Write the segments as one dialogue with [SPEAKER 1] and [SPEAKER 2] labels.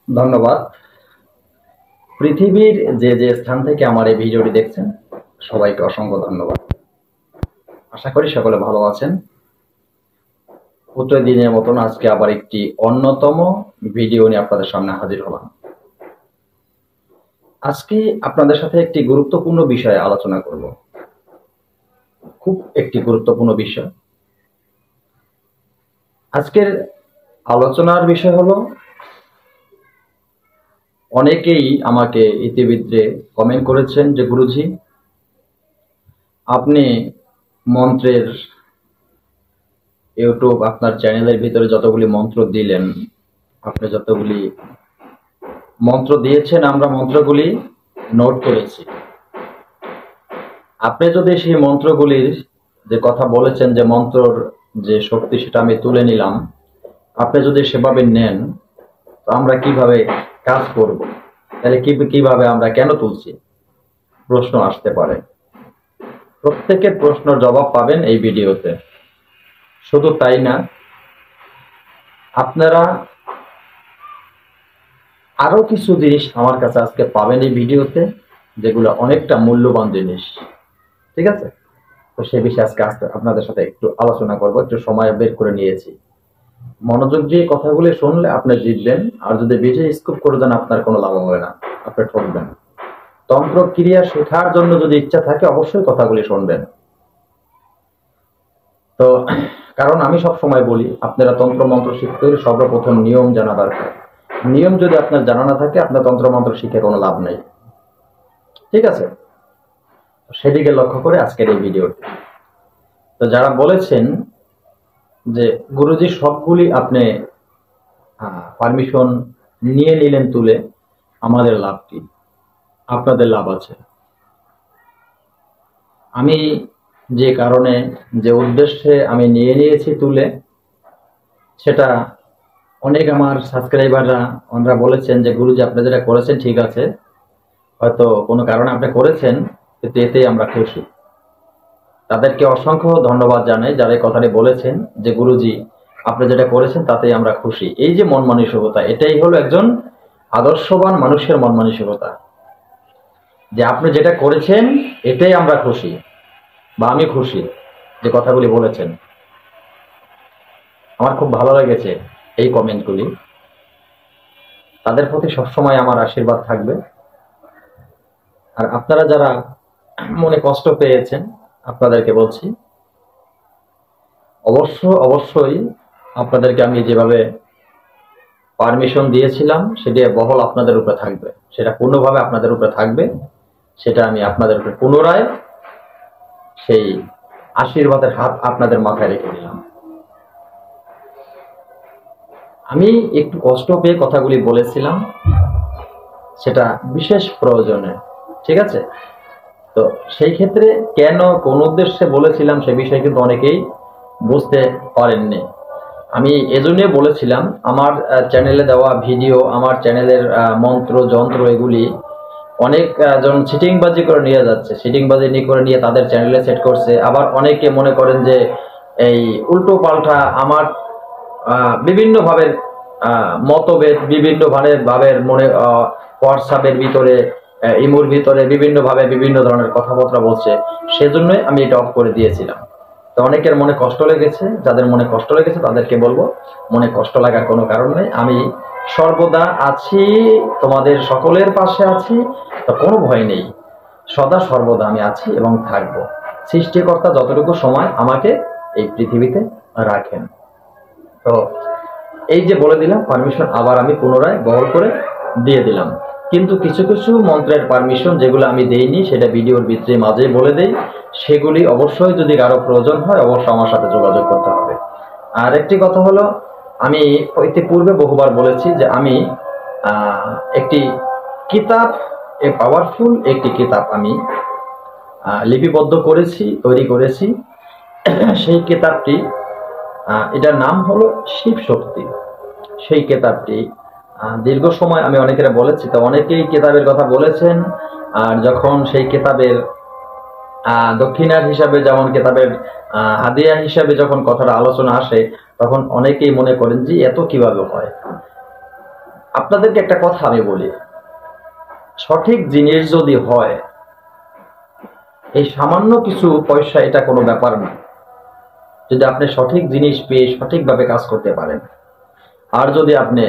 [SPEAKER 1] ধন্যবাদ। পৃথিবীর যে যে স্থান থেকে আমার এই ভিডিওটি দেখছেন সবাইকে অসংখ্য ধন্যবাদ। আশা করি সকলে ভালো আছেন। প্রতিদিনের মতন আজকে আবার একটি অন্যতম ভিডিও নিয়ে আপনাদের সামনে হাজির হলাম। আজকে আপনাদের সাথে একটি গুরুত্বপূর্ণ বিষয়ে আলোচনা করব। খুব একটি গুরুত্বপূর্ণ বিষয়। আজকের আলোচনার বিষয় হলো, অনেকেই আমাকে ইতিমধ্যে কমেন্ট করেছেন যে গুরুজি, আপনি মন্ত্রের ইউটিউব আপনার চ্যানেলের ভিতরে যতগুলি মন্ত্র দিলেন, আপনি যতগুলি মন্ত্র দিয়েছেন আমরা মন্ত্রগুলি নোট করেছি। আপনি যদি সেই মন্ত্রগুলির যে কথা বলেছেন যে মন্ত্রর যে শক্তি সেটা আমি তুলে নিলাম, আপনি যদি সেভাবে নেন তো আমরা কিভাবে কাজ করব, তাহলে কিভাবে আমরা কেন তুলছি প্রশ্ন আসতে পারে। প্রত্যেকের প্রশ্নের জবাব পাবেন এই ভিডিওতে। শুধু তাই না, আপনারা আরো কিছু জিনিস আমার কাছে আজকে পাবেন এই ভিডিওতে, যেগুলো অনেকটা মূল্যবান জিনিস। ঠিক আছে, তো সে বিষয়ে আজকে আপনাদের সাথে একটু আলোচনা করব। একটু সময় বের করে নিয়েছি। মনোযোগ দিয়ে কথাগুলি শুনলে আপনি জিতবেন, আর যদি বেশি স্কুপ করে দেন আপনার কোনো লাভ হবে না, আপনি ঠকবেন। তন্ত্র ক্রিয়া শেখার জন্য যদি ইচ্ছা থাকে অবশ্যই কথাগুলি শুনবেন। তো কারণ আমি সব সময় বলি, আপনারা তন্ত্র মন্ত্র শিখতে হলে সর্বপ্রথম নিয়ম জানা দরকার। নিয়ম যদি আপনার জানা না থাকে আপনার তন্ত্র মন্ত্র শিখে কোনো লাভ নেই। ঠিক আছে, সেদিকে লক্ষ্য করে আজকের এই ভিডিওটি। তো যারা বলেছেন যে গুরুজি সবগুলি আপনি পারমিশন নিয়ে নিলেন তুলে, আমাদের লাভ কি? আপনাদের লাভ আছে। আমি যে কারণে যে উদ্দেশ্যে আমি নিয়ে নিয়েছি তুলে, সেটা অনেক আমার সাবস্ক্রাইবাররা ওনারা বলেছেন যে গুরুজি আপনি যেটা করেছেন ঠিক আছে, হয়তো কোনো কারণে আপনি করেছেন, কিন্তু এতেই আমরা খুশি। তাদেরকে অসংখ্য ধন্যবাদ জানাই যারা এই কথাটি বলেছেন যে গুরুজি আপনি যেটা করেছেন তাতেই আমরা খুশি। এই যে মন মানসিকতা, এটাই হলো একজন আদর্শবান মানুষের মন মানসিকতা, যে আপনি যেটা করেছেন এটাই আমরা খুশি, বা আমি খুশি যে কথাগুলি বলেছেন। আমার খুব ভালো লেগেছে এই কমেন্টগুলি। তাদের প্রতি সবসময় আমার আশীর্বাদ থাকবে। আর আপনারা যারা মনে কষ্ট পেয়েছেন, আপনাদেরকে বলছি অবশ্যই আপনাদেরকে আমি যেভাবে পারমিশন দিয়েছিলাম সেটা বহল আপনাদের উপরে থাকবে, সেটা পূর্ণভাবে আপনাদের উপরে থাকবে। সেটা আমি আপনাদের উপরে পুনরায় সেই আশীর্বাদের হাত আপনাদের মাথায় রেখে দিলাম। আমি একটু কষ্ট পেয়ে কথাগুলি বলেছিলাম, সেটা বিশেষ প্রয়োজনে। ঠিক আছে, তো সেই ক্ষেত্রে কেন কোন উদ্দেশ্যে বলেছিলাম সে বিষয়ে কিন্তু অনেকেই বুঝতে পারেননি। আমি এজন্য বলেছিলাম, আমার চ্যানেলে দেওয়া ভিডিও, আমার চ্যানেলের মন্ত্র যন্ত্র এগুলি অনেক জন সিটিংবাজি করে নিয়ে যাচ্ছে, সিটিংবাজি করে নিয়ে তাদের চ্যানেলে সেট করছে। আবার অনেকে মনে করেন যে এই উল্টো পাল্টা আমার বিভিন্ন ভাবের মতভেদ, বিভিন্ন ভাবের মনে হোয়াটসঅ্যাপের ভিতরে, ইমুর ভিতরে বিভিন্ন ভাবে বিভিন্ন ধরনের কথাবার্তা বলছে। সেজন্যই আমি এটা অফ করে দিয়েছিলাম। তো অনেকের মনে কষ্ট লেগেছে, যাদের মনে কষ্ট লেগেছে তাদেরকে বলবো মনে কষ্ট লাগার কোনো কারণ নেই। আমি সর্বদা আছি, তোমাদের সকলের পাশে আছি, তো কোনো ভয় নেই। সদা সর্বদা আমি আছি এবং থাকবো। সৃষ্টিকর্তা যতটুকু সময় আমাকে এই পৃথিবীতে রাখেন। তো এই যে বলে দিলাম পারমিশন, আবার আমি পুনরায় বহল করে দিয়ে দিলাম। কিন্তু কিছু কিছু মন্ত্রের পারমিশন যেগুলো আমি দেইনি, সেটা ভিডিওর ভিতরে মাঝে বলে দেই। সেগুলি অবশ্যই যদি কারো প্রয়োজন হয় অবশ্যই আমার সাথে যোগাযোগ করতে হবে। আর একটি কথা হলো, আমি ইতিপূর্বে বহুবার বলেছি যে আমি একটি কিতাব, পাওয়ারফুল একটি কিতাব আমি লিপিবদ্ধ করেছি, তৈরি করেছি। সেই কিতাবটি, এটার নাম হলো শিব শক্তি। সেই কিতাবটি দীর্ঘ সময় আমি অনেকেরা বলেছি, তো অনেকেই কিতাবের কথা বলেছেন। আর যখন সেই কিতাবের দক্ষিণার হিসাবে, যেমন কিতাবের হাদিয়া হিসাবে যখন কথাটা আলোচনা আসে, তখন অনেকেই মনে করেন যে এত কিভাবে হয়। আপনাদেরকে একটা কথা আমি বলি, সঠিক জিনিস যদি হয়, এই সামান্য কিছু পয়সা এটা কোনো ব্যাপার না, যদি আপনি সঠিক জিনিস পেয়ে সঠিকভাবে কাজ করতে পারেন। আর যদি আপনি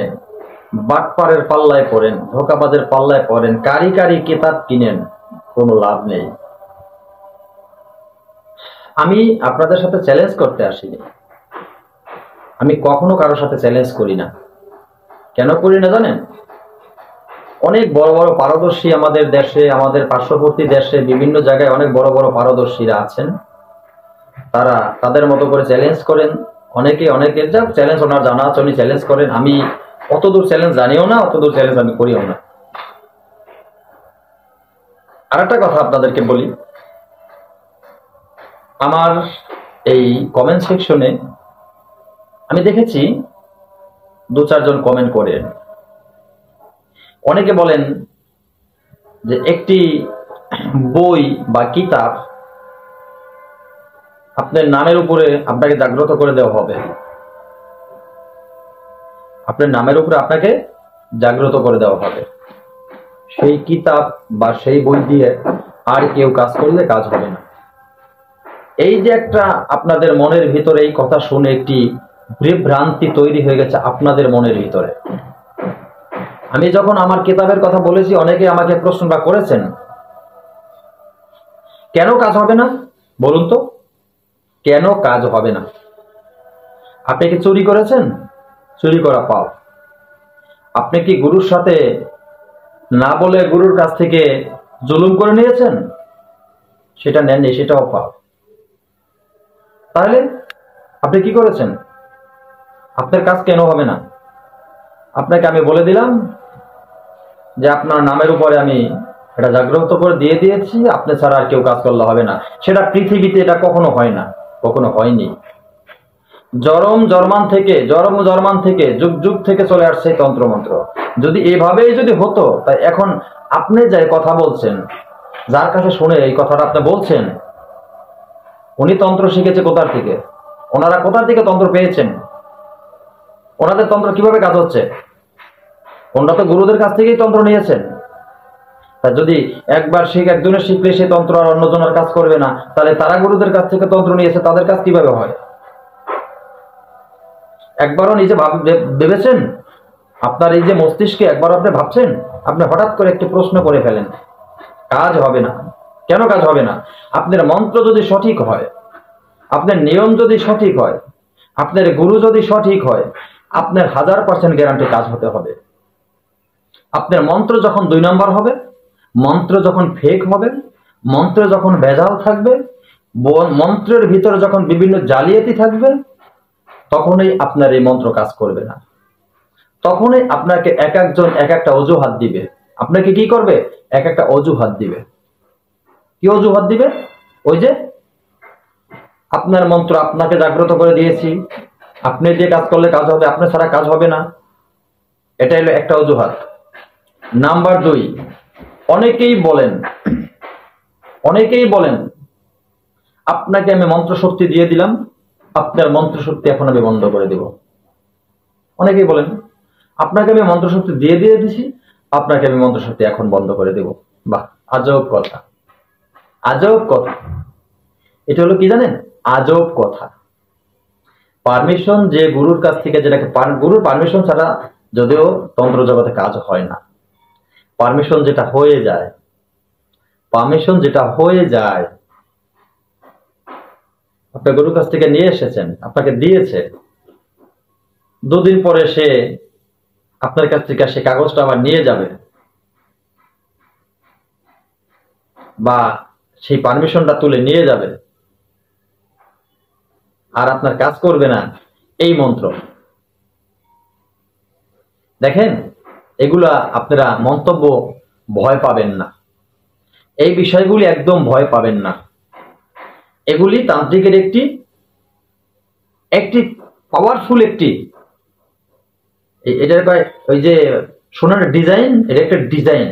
[SPEAKER 1] বাটপারের পাল্লায় পড়েন, ধোঁকাবাজের পাল্লায় পড়েন, কারি কারি কিতাব কিনেন, কোনো লাভ নেই। আমি আপনাদের সাথে চ্যালেঞ্জ করতে আসিনি, আমি কখনো কারোর সাথে চ্যালেঞ্জ করি না। কেন করি না জানেন? অনেক বড় বড় পারদর্শী আমাদের দেশে, আমাদের পার্শ্ববর্তী দেশে বিভিন্ন জায়গায় অনেক বড় বড় পারদর্শীরা আছেন, তারা তাদের মতো করে চ্যালেঞ্জ করেন। অনেকে যা চ্যালেঞ্জ ওনার জানা আছে উনি চ্যালেঞ্জ করেন। আমি অতদূর চ্যালেঞ্জ জানিও না, অতদূর চ্যালেঞ্জ আমি করিও না। আর একটা কথা আপনাদেরকে বলি, আমার এই কমেন্ট সেকশনে আমি দেখেছি 2-4 জন কমেন্ট করেন। অনেকে বলেন যে একটি বই বা কিতাব আপনার নামের উপরে আপনাকে জাগ্রত করে দেওয়া হবে, আপনার নামের উপরে আপনাকে জাগ্রত করে দেওয়া হবে। সেই কিতাব বা সেই বই দিয়ে আর কেউ কাজ করলে কাজ হবে না। এই যে একটা আপনাদের মনের ভিতরে এই কথা শুনে একটি বিভ্রান্তি তৈরি হয়ে গেছে আপনাদের মনের ভিতরে। আমি যখন আমার কিতাবের কথা বলেছি, অনেকে আমাকে প্রশ্নটা করেছেন, কেন কাজ হবে না বলুন তো, কেন কাজ হবে না? আপনি কি চুরি করেছেন? চুরি করা পাপ। আপনি কি গুরুর সাথে না বলে গুরুর কাছ থেকে জুলুম করে নিয়েছেন? সেটা নেননি, সেটাও পাপ। তাহলে আপনি কি করেছেন? আপনার কাজ কেন হবে না? আপনাকে আমি বলে দিলাম যে আপনার নামের উপরে আমি এটা জাগ্রত করে দিয়ে দিয়েছি, আপনি ছাড়া আর কেউ কাজ করলে হবে না। সেটা পৃথিবীতে এটা কখনো হয় না, কখনো হয়নি। জরম জরমান থেকে যুগ যুগ থেকে চলে আসছে তন্ত্রমন্ত্র। যদি এভাবেই যদি হতো, তাই এখন আপনি যে কথা বলছেন, যার কাছে শুনে এই কথাটা আপনি বলছেন, উনি তন্ত্র শিখেছে কোথার থেকে? ওনারা কোথার থেকে তন্ত্র পেয়েছেন? ওনাদের তন্ত্র কিভাবে কাজ হচ্ছে? ওনারা তো গুরুদের কাছ থেকেই তন্ত্র নিয়েছেন। তা যদি একজনের শিখলে সে তন্ত্র আর অন্যজনের কাজ করবে না, তাহলে তারা গুরুদের কাছ থেকে তন্ত্র নিয়েছে, তাদের কাজ কিভাবে হয়? একবারও নিজে ভেবেছেন? আপনার এই যে মস্তিষ্কে একবার আপনি ভাবছেন? আপনি হঠাৎ করে একটি প্রশ্ন করে ফেলেন, কাজ হবে না। কেন কাজ হবে না? আপনার মন্ত্র যদি সঠিক হয়, আপনার নিয়ম যদি সঠিক হয়, আপনার গুরু যদি সঠিক হয়, আপনার 1000% গ্যারান্টি কাজ হতে হবে। আপনার মন্ত্র যখন 2 নম্বর হবে, মন্ত্র যখন ফেক হবে, মন্ত্রে যখন ভেজাল থাকবে, মন্ত্রের ভিতরে যখন বিভিন্ন জালিয়াতি থাকবে, তখনই আপনার এই মন্ত্র কাজ করবে না। তখনই আপনাকে এক একজন এক একটা অজুহাত দিবে। আপনাকে কি করবে? এক একটা অজুহাত দিবে। কি অজুহাত দিবে? ওই যে আপনার মন্ত্র আপনাকে জাগ্রত করে দিয়েছি, আপনি দিয়ে কাজ করলে কাজ হবে, আপনি ছাড়া কাজ হবে না। এটা হলো একটা অজুহাত। নাম্বার 2, অনেকেই বলেন আপনাকে আমি মন্ত্র শক্তি দিয়ে দিলাম, আপনার মন্ত্র শক্তি এখন আমি বন্ধ করে দেব। অনেকেই বলেন আপনাকে আমি মন্ত্র শক্তি দিয়ে দিছি, আপনাকে আমি মন্ত্র শক্তি এখন বন্ধ করে দেব। বাহ, আজব কথা, আজব কথা। এটা হলো কি জানেন? আজব কথা। পারমিশন যে গুরুর কাছ থেকে, যেটাকে গুরুর পারমিশন ছাড়া যদিও তন্ত্র জগতে কাজ হয় না। পারমিশন যেটা হয়ে যায়, আপনার গুরুর কাছ থেকে নিয়ে এসেছেন, আপনাকে দিয়েছে, 2 দিন পরে সে আপনার কাছ থেকে সে কাগজটা আবার নিয়ে যাবে, বা সেই পারমিশনটা তুলে নিয়ে যাবে, আর আপনার কাজ করবে না এই মন্ত্র। দেখেন, এগুলা আপনারা মন্তব্য ভয় পাবেন না, এই বিষয়গুলি একদম ভয় পাবেন না। এগুলি তান্ত্রিকের একটি পাওয়ারফুল এটার ওই যে সোনার ডিজাইন, এটা একটা ডিজাইন,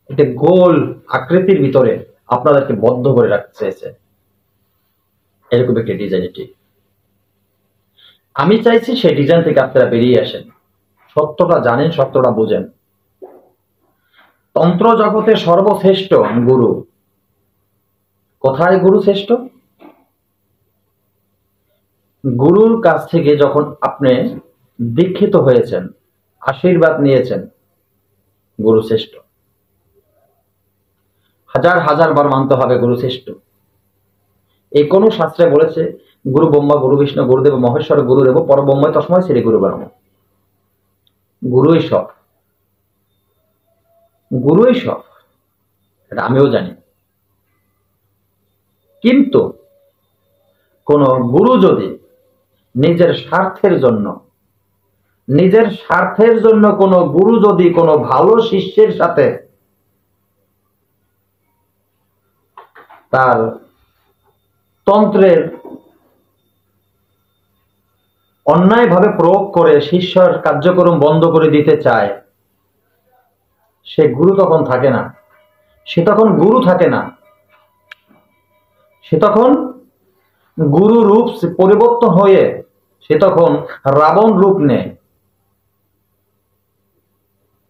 [SPEAKER 1] একটা গোল আকৃতির ভিতরে আপনাদেরকে বদ্ধ করে রাখতে চেয়েছে, এরকম একটা ডিজাইন। এটি আমি চাইছি সেই ডিজাইন থেকে আপনারা বেরিয়ে আসেন। সত্যটা জানেন, সত্যটা বুঝেন। তন্ত্র জগতে সর্বশ্রেষ্ঠ গুরু। কোথায় গুরু শ্রেষ্ঠ? গুরুর কাছ থেকে যখন আপনি দীক্ষিত হয়েছেন, আশীর্বাদ নিয়েছেন, গুরু শ্রেষ্ঠ। হাজার হাজার বার মানতে হবে গুরু শ্রেষ্ঠ। এই কোন শাস্ত্রে বলেছে গুরু ব্রহ্মা, গুরু বিষ্ণু, গুরুদেব মহেশ্বর, গুরুদেব পরব্রহ্ম তস্মৈ শ্রী গুরু ব্রহ্ম। গুরুই সব, গুরুই সব, এটা আমিও জানি। কিন্তু কোন গুরু যদি নিজের স্বার্থের জন্য কোন গুরু যদি কোনো ভালো শিষ্যের সাথে তার তন্ত্রের অন্যায়ভাবে প্রয়োগ করে শিষ্যর কার্যক্রম বন্ধ করে দিতে চায়, সে গুরু তখন থাকে না, সে তখন গুরু থাকে না, সে তখন গুরু রূপ পরিবর্তন হয়ে সে তখন রাবণ রূপ নেয়।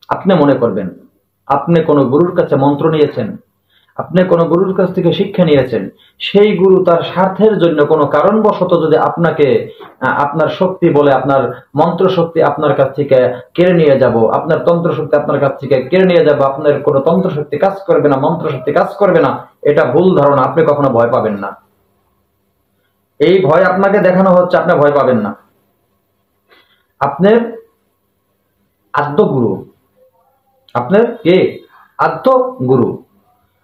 [SPEAKER 1] আপনি মনে করবেন আপনি কোন গুরুর কাছে মন্ত্র নিয়েছেন, আপনি কোন গুরুর কাছ থেকে শিক্ষা নিয়েছেন, সেই গুরু তার স্বার্থের জন্য কোনো কারণবশত যদি আপনাকে আপনার শক্তি বলে, আপনার মন্ত্র শক্তি আপনার কাছ থেকে কেড়ে নিয়ে যাব, আপনার তন্ত্র শক্তি আপনার কাছ থেকে কেড়ে নিয়ে যাব, আপনার কোনো তন্ত্র শক্তি কাজ করবে না, মন্ত্র শক্তি কাজ করবে না, এটা ভুল ধারণা। আপনি কখনো ভয় পাবেন না। এই ভয় আপনাকে দেখানো হচ্ছে, আপনি ভয় পাবেন না। আপনার আদ্য গুরু, আপনার কে? আদ্য গুরু।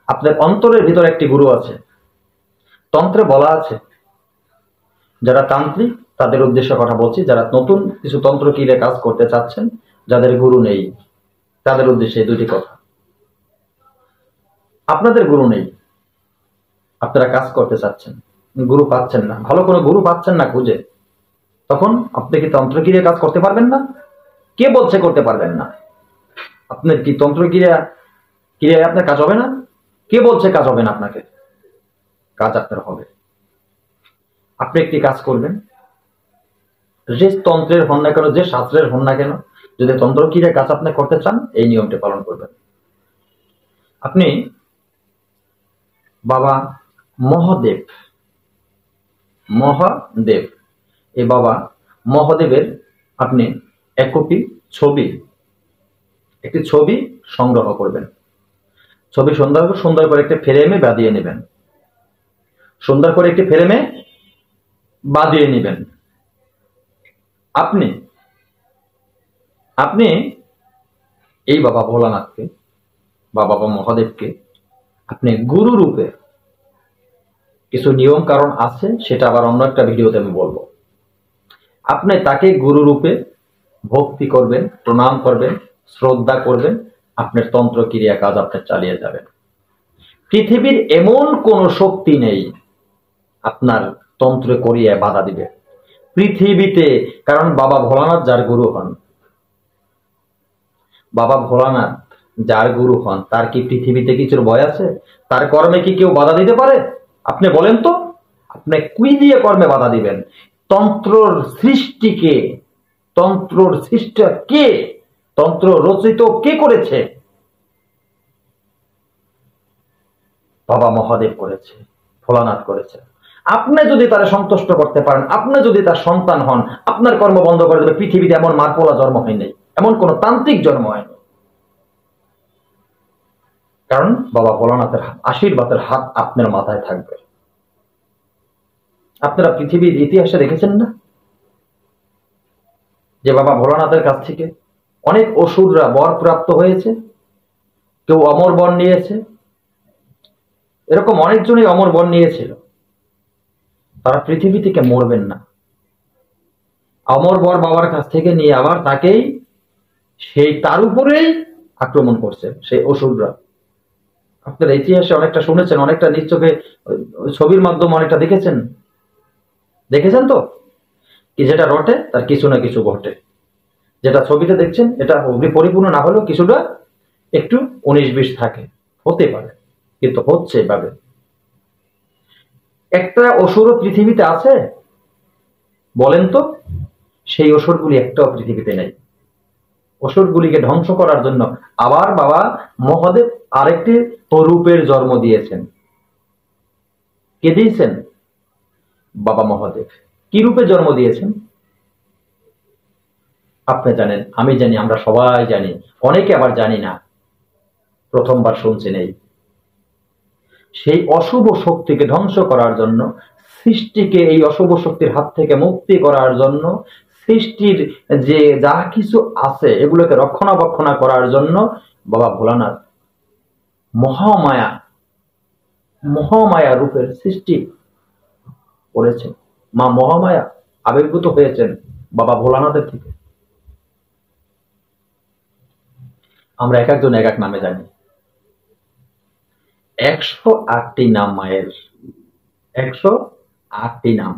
[SPEAKER 1] আপনার অন্তরের ভিতরে একটি গুরু আছে। তন্ত্রে বলা আছে, যারা তান্ত্রিক তাদের উদ্দেশ্যে কথা বলছি, যারা নতুন কিছু তন্ত্র কিরে কাজ করতে চাচ্ছেন, যাদের গুরু নেই, তাদের উদ্দেশ্যে দুটি কথা। আপনাদের গুরু নেই, আপনারা কাজ করতে চাচ্ছেন, গুরু পাচ্ছেন না, ভালো কোনো গুরু পাচ্ছেন না খুঁজে, তখন আপনি কি তন্ত্র ক্রিয়া কাজ করতে পারবেন না? কে বলছে করতে পারবেন না? আপনার কি তন্ত্র ক্রিয়ায় আপনার কাজ হবে না? কে বলছে কাজ হবে না? আপনাকে কাজ আপনার হবে। আপনি একটি কাজ করবেন, যে তন্ত্রের হন না কেন, যে শাস্ত্রের হন না কেন, যদি তন্ত্র ক্রিয়া কাজ আপনি করতে চান, এই নিয়মটি পালন করবেন। আপনি বাবা মহাদেব, এই বাবা মহাদেবের আপনি এক কপি একটি ছবি সংগ্রহ করবেন। ছবি সুন্দর করে একটি ফ্রেমে বাঁধিয়ে নেবেন, সুন্দর করে একটি ফ্রেমে বাঁধিয়ে নেবেন। আপনি এই বাবা ভোলানাথকে, বাবা মহাদেবকে আপনি গুরু রূপে, কিছু নিয়ম কারণ আছে, সেটা আবার অন্য একটা ভিডিওতে আমি বলবো। আপনি তাকে গুরু রূপে ভক্তি করবেন, প্রণাম করবেন, শ্রদ্ধা করবেন, আপনার তন্ত্র ক্রিয়া কাজ আপনি চালিয়ে যাবেন। পৃথিবীর এমন কোন শক্তি নেই আপনার তন্ত্র করিয়া বাধা দিবে পৃথিবীতে। কারণ বাবা ভোলানাথ যার গুরু হন, বাবা ভোলানাথ যার গুরু হন, তার কি পৃথিবীতে কিছুর ভয় আছে? তার কর্মে কি কেউ বাধা দিতে পারে? আপনি বলেন তো, আপনি কি দিয়ে কর্মে বাধা দিবেন? তন্ত্রর সৃষ্টিকে, তন্ত্রর সৃষ্টি কে, তন্ত্র রচিত কে করেছে? বাবা মহাদেব করেছে, ভোলানাথ করেছে। আপনি যদি তারা সন্তুষ্ট করতে পারেন, আপনি যদি তার সন্তান হন, আপনার কর্ম বন্ধ করে দেবে। পৃথিবীতে এমন মারপোলা জন্ম হয়নি, এমন কোন তান্ত্রিক জন্ম হয়নি। কারণ বাবা ভোলানাথের আশীর্বাদের হাত আপনার মাথায় থাকবে। আপনারা পৃথিবীর ইতিহাসে দেখেছেন না যে বাবা ভোলানাথের কাছ থেকে অনেক অসুররা বর প্রাপ্ত হয়েছে, কেউ অমর বর নিয়েছে, এরকম অনেকজনই অমর বর নিয়েছিল। তারা পৃথিবী থেকে মরবেন না, অমর বর বাবার কাছ থেকে নিয়ে আবার তাকেই সেই তার উপরেই আক্রমণ করছে সেই অসুররা। আপনারা ইতিহাসে অনেকটা শুনেছেন, অনেকটা নিজ চোখে ছবির মাধ্যমে অনেকটা দেখেছেন তো, কি যেটা রটে তার কিছু না কিছু ঘটে। যেটা ছবিতে দেখছেন এটা পরিপূর্ণ না হলেও কিছুটা একটু 19-20 থাকে, হতে পারে, কিন্তু হচ্ছে এভাবে। একটা অসুর পৃথিবীতে আছে বলেন তো? সেই অসুরগুলি একটাও পৃথিবীতে নেই। অসুরগুলিকে ধ্বংস করার জন্য আবার বাবা মহাদেব আরেকটি রূপের জন্ম দিয়েছেন। কে দিয়েছেন? বাবা মহাদেব। কি রূপে জন্ম দিয়েছেন? আপনি জানেন, আমি জানি, আমরা সবাই জানি, অনেকে আবার জানি না, প্রথমবার শুনছেন। সেই অশুভ শক্তিকে ধ্বংস করার জন্য, সৃষ্টিকে এই অশুভ শক্তির হাত থেকে মুক্তি করার জন্য, সৃষ্টির যে যা কিছু আছে এগুলোকে রক্ষণাবেক্ষণা করার জন্য বাবা ভোলানাথ মহামায়া মহামায়া রূপের সৃষ্টি করেছেন। মা মহামায়া আবির্ভূত হয়েছেন বাবা ভোলানাথের থেকে। আমরা এক একজন এক এক নামে জানি। 108টি নাম মায়ের, 108টি নাম,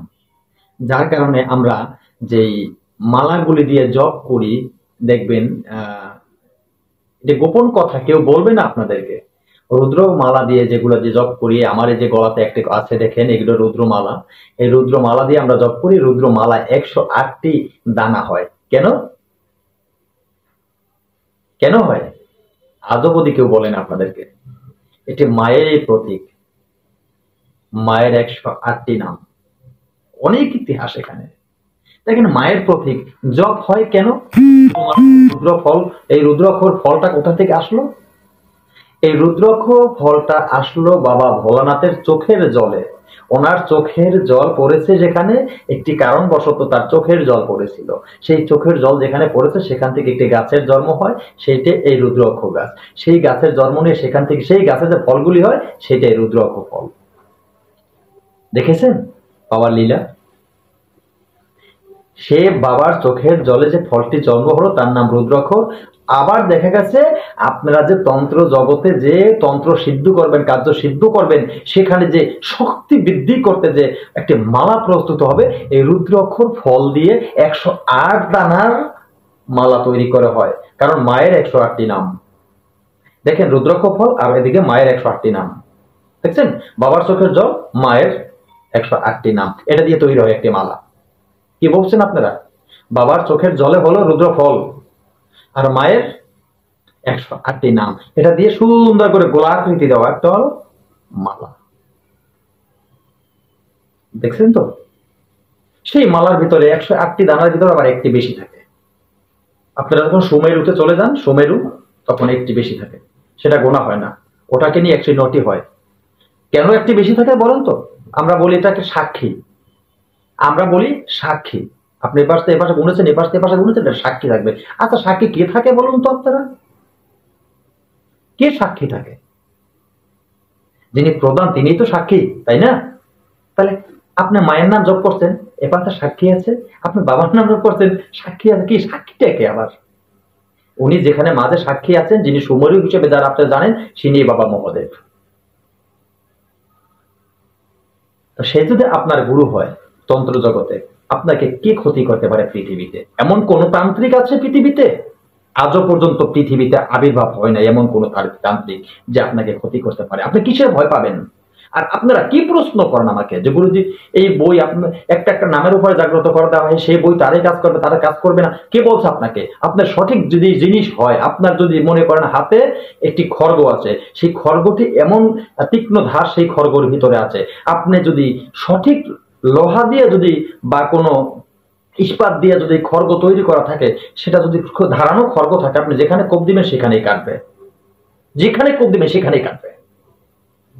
[SPEAKER 1] যার কারণে আমরা যেই মালাগুলি দিয়ে জপ করি, দেখবেন এটা গোপন কথা, কেউ বলবে না আপনাদেরকে। রুদ্র মালা দিয়ে যেগুলো দিয়ে জপ করি, আমার এই যে গলাতে একটা আছে দেখেন, এগুলো রুদ্রমালা। এই রুদ্রমালা দিয়ে আমরা জপ করি। রুদ্রমালা 108টি দানা হয়। কেন কেন হয় আজও যদি কেউ বলেন আপনাদেরকে। এটি মায়ের প্রতীক, মায়ের 108টি নাম, অনেক ইতিহাস এখানে। দেখেন মায়ের প্রতীক জপ হয় কেন? রুদ্র ফল, এই রুদ্রাক্ষর ফলটা কোথা থেকে আসলো? এই রুদ্রাক্ষ ফলটা আসলো বাবা ভোলানাথের চোখের জলে। ওনার চোখের জল পড়েছে যেখানে, একটি কারণবশত তার চোখের জল পড়েছিল। সেই চোখের জল যেখানে পড়েছে সেখান থেকে একটি গাছের জন্ম হয়, সেইটা এই রুদ্রাক্ষ গাছ। সেই গাছের জন্ম নিয়ে সেখান থেকে সেই গাছে যে ফলগুলি হয় সেটাই রুদ্রাক্ষ ফল। দেখেছেন বাবার লীলা? সে বাবার চোখের জলে যে ফলটি জন্ম হলো তার নাম রুদ্রাক্ষ। আবার দেখা গেছে আপনারা যে তন্ত্র জগতে যে তন্ত্র সিদ্ধ করবেন, কার্য সিদ্ধ করবেন, সেখানে যে শক্তি বৃদ্ধি করতে যে একটি মালা প্রস্তুত হবে, এই রুদ্রাক্ষর ফল দিয়ে 108 দানার মালা তৈরি করা হয়। কারণ মায়ের 108টি নাম। দেখেন রুদ্রাক্ষ ফল আর এদিকে মায়ের 108টি নাম। দেখছেন বাবার চোখের জল, মায়ের 108টি নাম, এটা দিয়ে তৈরি হয় একটি মালা। কি বলছেন আপনারা? বাবার চোখের জলে হলো রুদ্র ফল আর মায়ের 108টি নাম, এটা দিয়ে সুন্দর করে গোলাকৃতি দেওয়া একটা হলো মালা। দেখছেন তো? সেই মালার ভিতরে 108টি দানার ভিতরে আবার একটি বেশি থাকে। আপনারা যখন সুমেরুতে চলে যান, সুমেরু, তখন একটি বেশি থাকে, সেটা গোনা হয় না, ওটাকে নিয়ে 109টি হয়। কেন একটি বেশি থাকে বলেন তো? আমরা বলি এটাকে সাক্ষী, আমরা বলি সাক্ষী। আপনি এপাশ থেকে এপাশে গুনেছেন, এপাশ থেকে এপাশে গুনেছেন, সাক্ষী থাকবে। আচ্ছা সাক্ষী কে থাকে বলুন তো আপনারা? কে সাক্ষী থাকে? যিনি প্রধান তিনিই তো সাক্ষী, তাই না? তাহলে আপনি মায়ের নাম জপ করছেন, এপাশে সাক্ষী আছে, আপনি বাবার নাম জপ করছেন, সাক্ষী আছে। কি সাক্ষীটা কে আবার? উনি যেখানে মাঝে সাক্ষী আছেন, যিনি সুমরু হিসেবে যারা আপনি জানেন, তিনি বাবা মহাদেব। তো সে যদি আপনার গুরু হয় তন্ত্র জগতে, আপনাকে কি ক্ষতি করতে পারে পৃথিবীতে? এমন কোন তান্ত্রিক আছে পৃথিবীতে? আজও পর্যন্ত পৃথিবীতে আবির্ভাব হয় না এমন কোন তান্ত্রিক যে আপনাকে ক্ষতি করতে পারে। আপনি কিসের ভয় পাবেন? আর আপনারা কি প্রশ্ন করেন আমাকে যে গুরুজি এই বই আপনার একটা একটা নামের উপরে জাগ্রত করে দেওয়া হয়, সেই বই তারাই কাজ করবে, তারা কাজ করবে না? কে বলছে আপনাকে? আপনার সঠিক যদি জিনিস হয়, আপনার যদি মনে করেন হাতে একটি খড়গ আছে, সেই খড়গটি এমন তীক্ষ্ণ ধার সেই খড়গর ভিতরে আছে, আপনি যদি সঠিক লোহা দিয়ে যদি বা কোনো ইস্পাত দিয়ে যদি খড়গ তৈরি করা থাকে, সেটা যদি ধারানো খড়গ থাকে, আপনি যেখানে কোপ দিবেন সেখানেই কাটবে, যেখানে কোপ দিবেন সেখানেই কাটবে।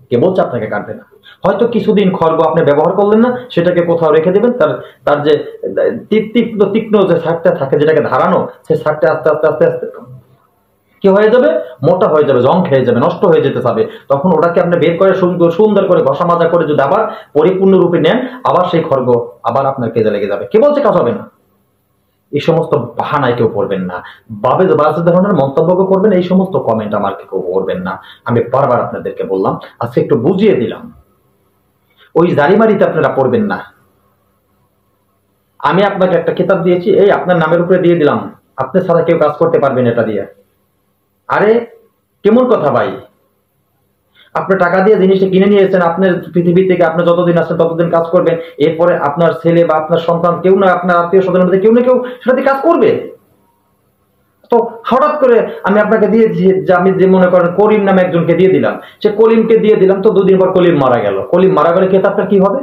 [SPEAKER 1] কে বলছে আপনাকে কাটবে না? হয়তো কিছুদিন খড়গ আপনি ব্যবহার করলেন না, সেটাকে কোথাও রেখে দেবেন, তার তার যে তীক্ষ্ণ তীক্ষ্ণ যে শাকটা থাকে যেটাকে ধারানো, সেই শাকটা আস্তে আস্তে আস্তে আস্তে কি হয়ে যাবে? মোটা হয়ে যাবে, জং খেয়ে যাবে, নষ্ট হয়ে যেতে পারবে। তখন ওটাকে আপনি বের করে সুন্দর করে ঘষা মাজা করে যদি আবার পরিপূর্ণ রূপে নেন, আবার সেই খড়গ আবার আপনার কেজে লেগে যাবে। কে বলছে কাজ হবে না? এই সমস্ত বাহানায় কেউ করবেন না, বাজে ধরনের মন্তব্য করবেন, এই সমস্ত কমেন্ট আমার কেউ করবেন না। আমি বারবার আপনাদেরকে বললাম, আজকে একটু বুঝিয়ে দিলাম। ওই জারিমারিতে আপনারা পড়বেন না। আমি আপনাকে একটা কিতাব দিয়েছি, এই আপনার নামের উপরে দিয়ে দিলাম, আপনি ছাড়া কেউ কাজ করতে পারবেন এটা দিয়ে। আরে কেমন কথা ভাই? আপনি টাকা দিয়ে জিনিসটা কিনে নিয়েছেন, আপনার পৃথিবী থেকে আপনি যতদিন আছেন ততদিন কাজ করবেন, এরপরে আপনার ছেলে বা আপনার সন্তান কেউ না, আপনার আত্মীয় স্বজনের মধ্যে কেউ না কেউ সেটাতে কাজ করবে। তো হঠাৎ করে আমি আপনাকে দিয়েছি, যে আমি যে মনে করেন করিম নামে একজনকে দিয়ে দিলাম, সে কলিমকে দিয়ে দিলাম, তো দুদিন পর কলিম মারা গেল। কলিম মারা গেলে কিতাবটা কি হবে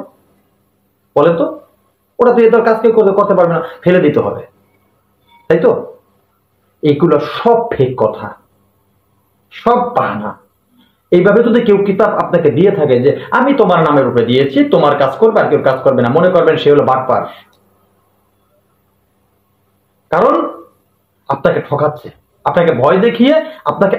[SPEAKER 1] বলেন তো? ওটা তো এদের কাজ কেউ করতে পারবে না, ফেলে দিতে হবে, তাই তো? এইগুলো সব ফেক কথা, সব বাহানা। এইভাবে যদি কেউ কিতাব আপনাকে দিয়ে থাকে যে আমি তোমার নামের উপরে দিয়েছি, তোমার কাজ করবে আর কেউ কাজ করবে না, মনে করবেন সে হলো বাটপার। কারণ আপনাকে ঠকাচ্ছে, আপনাকে ভয় দেখিয়ে আপনাকে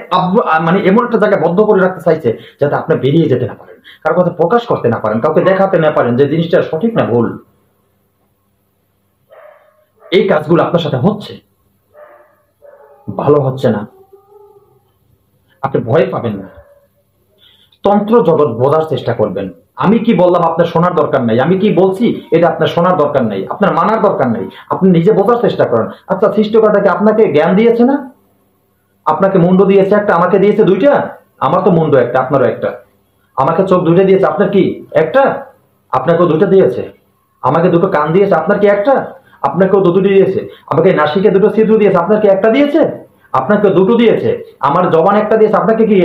[SPEAKER 1] মানে এমন একটা জায়গায় বদ্ধ করে রাখতে চাইছে যাতে আপনি বেরিয়ে যেতে না পারেন, কারোর কথা প্রকাশ করতে না পারেন, কাউকে দেখাতে না পারেন যে জিনিসটা সঠিক না ভুল। এই কাজগুলো আপনার সাথে হচ্ছে, ভালো হচ্ছে না, আপনি ভয় পাবেন না। তন্ত্র জগৎ বোঝার চেষ্টা করবেন। আমি কি বললাম আপনার শোনার দরকার নাই, আমি কি বলছি এটা আপনার শোনার দরকার নেই, আপনার মানার দরকার নেই, আপনি নিজে বোঝার চেষ্টা করেন। আচ্ছা, সৃষ্টিকর্তাকে আপনাকে জ্ঞান দিয়েছে না? আপনাকে মুন্ড দিয়েছে একটা, আমাকে দিয়েছে দুইটা। আমার তো মুন্ড একটা, আপনারও একটা। আমাকে চোখ দুইটা দিয়েছে, আপনার কি একটা? আপনাকেও দুটো দিয়েছে। আমাকে দুটো কান দিয়েছে, আপনার কি একটা? আপনাকেও দুটো দিয়েছে। আমাকে নাসিকে দুটো ছিদ্র দিয়েছে, আপনার কি একটা দিয়েছে? আপনাকে দুটো দিয়েছে। আমার জবান একটা দিয়েছে, আপনাকে কি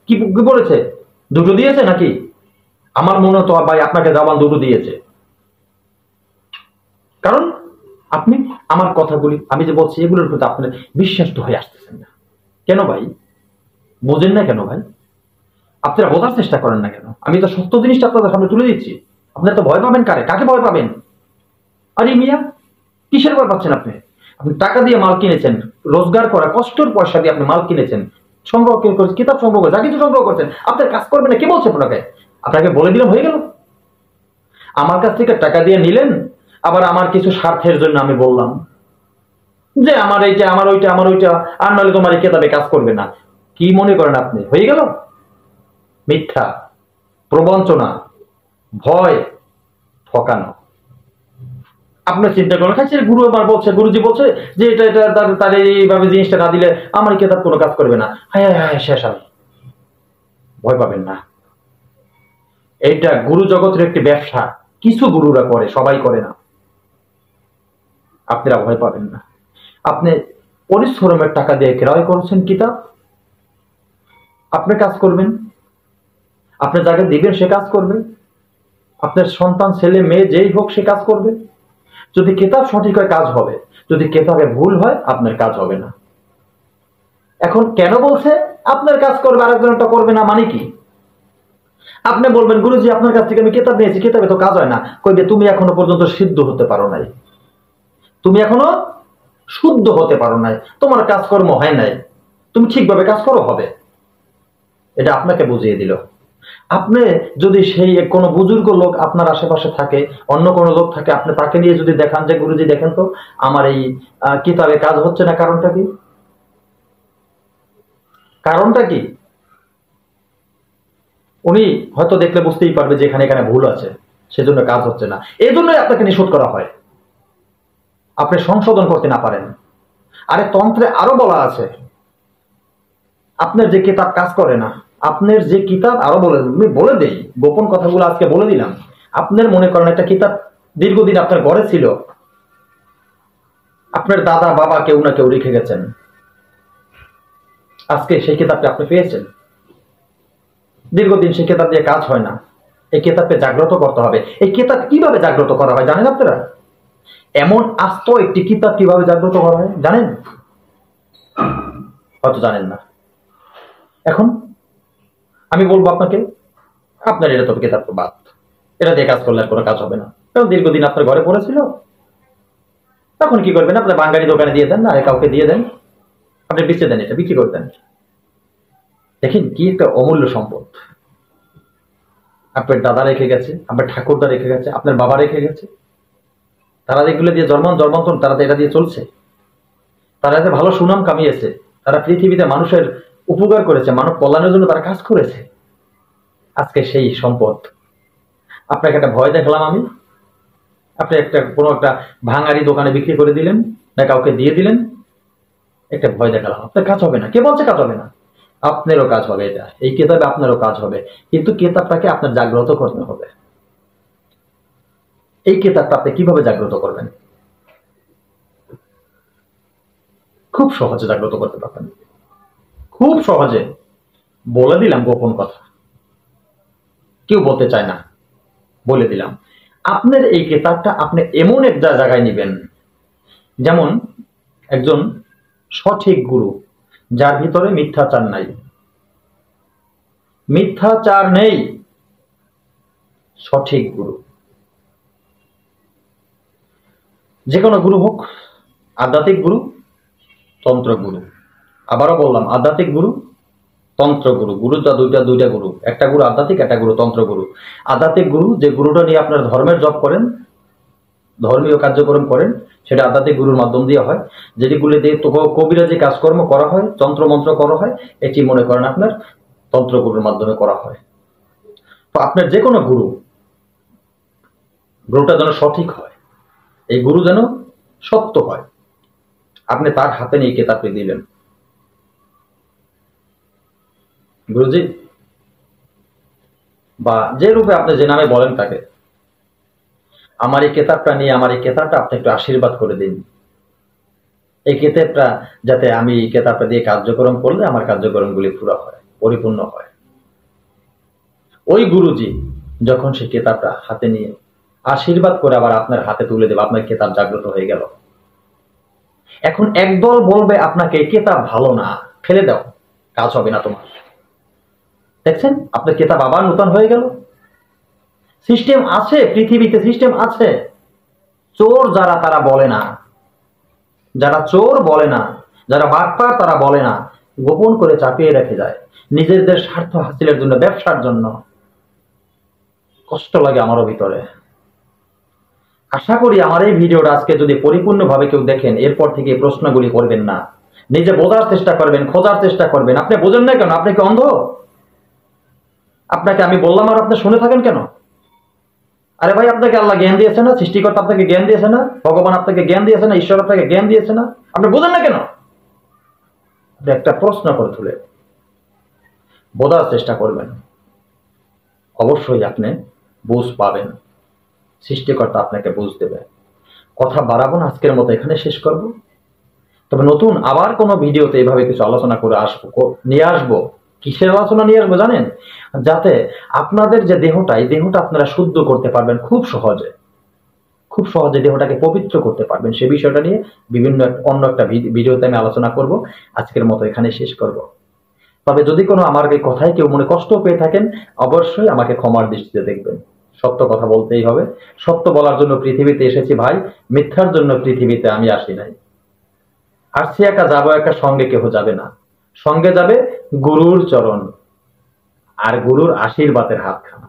[SPEAKER 1] কি কি বলেছে? দুটো দিয়েছে নাকি? আমার মনে তো ভাই আপনাকে জবান দুটো দিয়েছে, কারণ আপনি আমার কথাগুলি আমি যে বলছি এগুলোর প্রতি আপনার বিশ্বাস হয়ে আসতেছেন না। কেন ভাই বোঝেন না? কেন ভাই আপনারা বোঝার চেষ্টা করেন না কেন? আমি তো সত্য জিনিসটা আপনাদের সামনে তুলে দিচ্ছি। আপনারা তো ভয় পাবেন কারে? কাকে ভয় পাবেন? আরে মিয়া, কিসের ভয় পাচ্ছেন আপনি? আপনি টাকা দিয়ে মাল কিনেছেন, রোজগার করা কষ্টের পয়সা দিয়ে আপনি মাল কিনেছেন, সংগ্রহ করেছেন, কিতাব সংগ্রহ করে যা কিছু সংগ্রহ করছেন, আপনার কাজ করবেন না কে বলছে আপনাকে? আপনাকে বলে দিলাম হয়ে গেল। আমার কাছ থেকে টাকা দিয়ে নিলেন, আবার আমার কিছু স্বার্থের জন্য আমি বললাম যে আমার এইটা, আমার ওইটা, আমার ওইটা, আর নাহলে তোমার এই কেতাবে কাজ করবে না। কি মনে করেন আপনি হয়ে গেল? মিথ্যা, প্রবঞ্চনা, ভয়, ঠকানো। আপনার চিন্তা করেন, খাইছে গুরু আমার বলছে, গুরুজি বলছে যে এটা এটা তার এইভাবে জিনিসটা না দিলে আমার কেতাব কোনো কাজ করবে না। হ্যাঁ হ্যাঁ শেষ। আমি ভয় পাবেন না, এইটা গুরু জগতের একটি ব্যবসা। কিছু গুরুরা করে, সবাই করে না। আপনারা ভয় পাবেন না। আপনি পরিশ্রমের টাকা দিয়ে ক্রয় করছেন কিতাব, আপনি কাজ করবেন, আপনি যাকে দিবেন সে কাজ করবে, আপনার সন্তান ছেলে মেয়ে যেই হোক সে কাজ করবে। যদি কিতাব সঠিক হয় কাজ হবে, যদি কিতাবে ভুল হয় আপনার কাজ হবে না। এখন কেন বলছে আপনার কাজ করবে আরেকজনটা করবে না, মানে কি? আপনি বলবেন গুরুজি আপনার কাছ থেকে আমি কিতাব নিয়েছি, কিতাবে তো কাজ হয় না। কইবে তুমি এখনো পর্যন্ত সিদ্ধ হতে পারো নাই, তুমি এখনো শুদ্ধ হতে পারো নাই, তোমার কাজকর্ম হয় নাই, তুমি ঠিকভাবে কাজ করো হবে। এটা আপনাকে বুঝিয়ে দিল। আপনি যদি সেই কোনো বুজুর্গ লোক আপনার আশেপাশে থাকে, অন্য কোনো লোক থাকে, আপনি তাকে নিয়ে যদি দেখান যে গুরুজি দেখেন তো আমার এই কিতাবে কাজ হচ্ছে না, কারণটা কি? কারণটা কি? উনি হয়তো দেখলে বুঝতেই পারবে যে এখানে এখানে ভুল আছে, সেজন্য কাজ হচ্ছে না। এই জন্যই আপনাকে নিষেধ করা হয়, আপনি সংশোধন করতে না পারেন। আরে তন্ত্রে আরো বলা আছে আপনার যে কিতাব কাজ করে না, আপনার যে কিতাব আরো বলে দেই গোপন কথাগুলো আজকে বলে দিলাম। আপনার মনে করেন একটা কিতাব দীর্ঘদিন আপনার ঘরে ছিল, আপনার দাদা বাবা কেউ না কেউ রেখে গেছেন, আজকে সেই কিতাবটা আপনি পেয়েছেন। দীর্ঘদিন সেই কিতাব দিয়ে কাজ হয় না, এই কিতাবকে জাগ্রত করতে হবে। এই কিতাব কিভাবে জাগ্রত করা হয় জানেন আপনারা? এমন আস্ত একটি কিতাব কিভাবে জাগ্রত করা হয় জানেন? হয়তো জানেন না। এখন আমি বলবো আপনাকে, আপনার এটা তো কিতাব তো বাদ, এটা দিয়ে কাজ করলে আর কোনো কাজ হবে না, কারণ দীর্ঘদিন আপনার ঘরে পড়েছিল। তখন কি করবেন? আপনার বাঙালি দোকানে দিয়ে দেন, না কাউকে দিয়ে দেন, আপনি বেঁচে দেন, এটা বিক্রি করে দেন। দেখেন কি একটা অমূল্য সম্পদ আপনার দাদা রেখে গেছে, আপনার ঠাকুরদা রেখে গেছে, আপনার বাবা রেখে গেছে। তারা এগুলো দিয়ে জন্মান্তর তারা তো এটা দিয়ে চলছে, তারা এতে ভালো সুনাম কামিয়েছে, তারা পৃথিবীতে মানুষের উপকার করেছে, মানব কল্যাণের জন্য তারা কাজ করেছে। আজকে সেই সম্পদ আপনাকে একটা ভয় দেখালাম আমি, আপনি একটা কোনো একটা ভাঙারি দোকানে বিক্রি করে দিলেন, না কাউকে দিয়ে দিলেন, একটা ভয় দেখালাম, আপনার কাজ হবে না। কে বলছে কাজ হবে না? আপনারও কাজ হবে, এটা এই কিতাবে আপনারও কাজ হবে, কিন্তু কিতাবটাকে আপনার জাগ্রত করতে হবে। এই কিতাবটা আপনি কিভাবে জাগ্রত করবেন? খুব সহজে জাগ্রত করতে পারবেন, খুব সহজে। বলে দিলাম গোপন কথা, কেউ বলতে চায় না, বলে দিলাম। আপনার এই কেতাবটা আপনি এমন একটা জায়গায় নেবেন, যেমন একজন সঠিক গুরু, যার ভিতরে মিথ্যাচার নাই, মিথ্যাচার নেই, সঠিক গুরু। যে কোনো গুরু হোক, আধ্যাত্মিক গুরু, তন্ত্র গুরু। আবারও বললাম, আধ্যাত্মিক গুরু, তন্ত্র গুরু। গুরু তো দুইটা গুরু, একটা গুরু আধ্যাত্মিক, একটা গুরু তন্ত্র গুরু। আধ্যাত্মিক গুরু যে গুরুটা নিয়ে আপনার ধর্মের জপ করেন, ধর্মীয় কার্যক্রম করেন, সেটা আধ্যাত্মিক গুরুর মাধ্যম দিয়ে হয়। যেগুলি দিয়ে কবিরাজি কাজকর্ম করা হয়, তন্ত্র মন্ত্র করা হয়, এটি মনে করেন আপনার তন্ত্র গুরুর মাধ্যমে করা হয়। তো আপনার যে কোনো গুরু, গুরুটা যেন সঠিক হয়, এই গুরু যেন সত্য হয়, আপনি তার হাতে নিয়ে কেতাবটি দিলেন, গুরুজি, বা যে রূপে আপনি যে নামে বলেন তাকে, আমার এই কেতাবটা নিয়ে, আমার এই কেতাবটা আপনি একটু আশীর্বাদ করে দিন। এই কেতাবটা যাতে আমি এই কেতাবটা দিয়ে কার্যক্রম করলে আমার কার্যক্রমগুলি পুরো হয়, পরিপূর্ণ হয়। ওই গুরুজি যখন সেই কেতাবটা হাতে নিয়ে আশীর্বাদ করে আবার আপনার হাতে তুলে দেবে, আপনার কেতাব জাগ্রত হয়ে গেল। এখন একদল বলবে আপনাকে, কেতাব ভালো না, ফেলে দাও, কাজ হবে না তোমার। দেখছেন, আপনার কেতাব আবার নূতন হয়ে গেল। সিস্টেম আছে পৃথিবীতে, সিস্টেম আছে। চোর যারা, তারা বলে না, যারা চোর বলে না, যারা বাটপার তারা বলে না, গোপন করে চাপিয়ে রেখে যায় নিজেদের স্বার্থ হাসিলের জন্য, ব্যবসার জন্য। কষ্ট লাগে আমারও ভিতরে। আশা করি আমার এই ভিডিওটা আজকে যদি পরিপূর্ণভাবে কেউ দেখেন, এরপর থেকে এই প্রশ্নগুলি করবেন না, নিজে বোঝার চেষ্টা করবেন, খোঁজার চেষ্টা করবেন। আপনি বোঝেন না কেন? আপনি কি অন্ধ? আপনাকে আমি বললাম আর আপনি শুনে থাকেন কেন? আরে ভাই, আপনাকে আল্লাহ জ্ঞান দিয়েছে না? সৃষ্টিকর্তা আপনাকে জ্ঞান দিয়েছে না? ভগবান আপনাকে জ্ঞান দিয়েছে না? ঈশ্বর আপনাকে জ্ঞান দিয়েছে না? আপনি বোঝেন না কেন? আপনি একটা প্রশ্ন করে তুলে বোঝার চেষ্টা করবেন, অবশ্যই আপনি বুঝ পাবেন, সৃষ্টিকর্তা আপনাকে বুঝ দেবে। কথা বাড়াবো না, আজকের মতো এখানে শেষ করব। তবে নতুন আবার কোনো ভিডিওতে এইভাবে কিছু আলোচনা করে নিয়ে আসবো। কিসের আলোচনা নিয়ে আসবো জানেন? যাতে আপনাদের যে দেহটা, এই দেহটা আপনারা শুদ্ধ করতে পারবেন খুব সহজে, খুব সহজে দেহটাকে পবিত্র করতে পারবেন। সে বিষয়টা নিয়ে অন্য একটা ভিডিওতে আমি আলোচনা করব। আজকের মতো এখানে শেষ করব। তবে যদি কোনো আমার এই কথায় কেউ মনে কষ্ট পেয়ে থাকেন, অবশ্যই আমাকে ক্ষমার দৃষ্টিতে দেখবেন। সত্য কথা বলতেই হবে, সত্য বলার জন্য পৃথিবীতে এসেছি ভাই, মিথ্যার জন্য পৃথিবীতে আমি আসি নাই। আসছি একা, যাবো একা, সঙ্গে কেহ যাবে না। সঙ্গে যাবে গুরুর চরণ আর গুরুর আশীর্বাদের হাতখানা।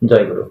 [SPEAKER 1] জয় গুরু।